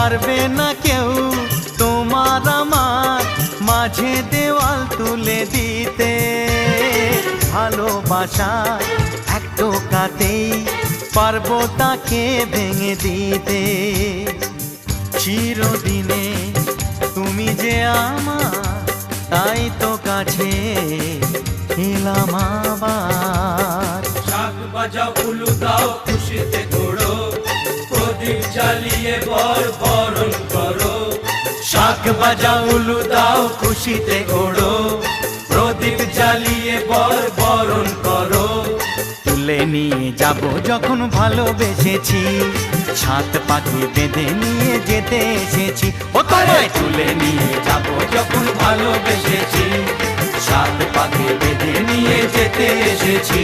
পারবে না কেউ তোমার আমার মাঝে দেওয়াল তুলে দিতে। ভালোবাসা এক টোকাতেই পারবো তাকে ভেঙে দিতে। চিরদিনে তুমি যে আমার, তাই তো কাছে এলাম আবার। শাক বাজাও উলু দাও খুশিতে ঘোড়ো, প্রদীপ জ্বালিয়ে বরণ করো। শাক বাজাও উলু দাও খুশিতে ওড়ো, প্রদীপ জ্বালিয়ে বরণ করো। তুলে নিয়ে যাব যখন ভালোবেসেছি, ছাত পাখি বেঁধে নিয়ে যেতে এসেছি। ও তোমায় তুলে নিয়ে যাব যখন ভালোবেসেছি, ছাত পাখি বেঁধে নিয়ে যেতে এসেছি।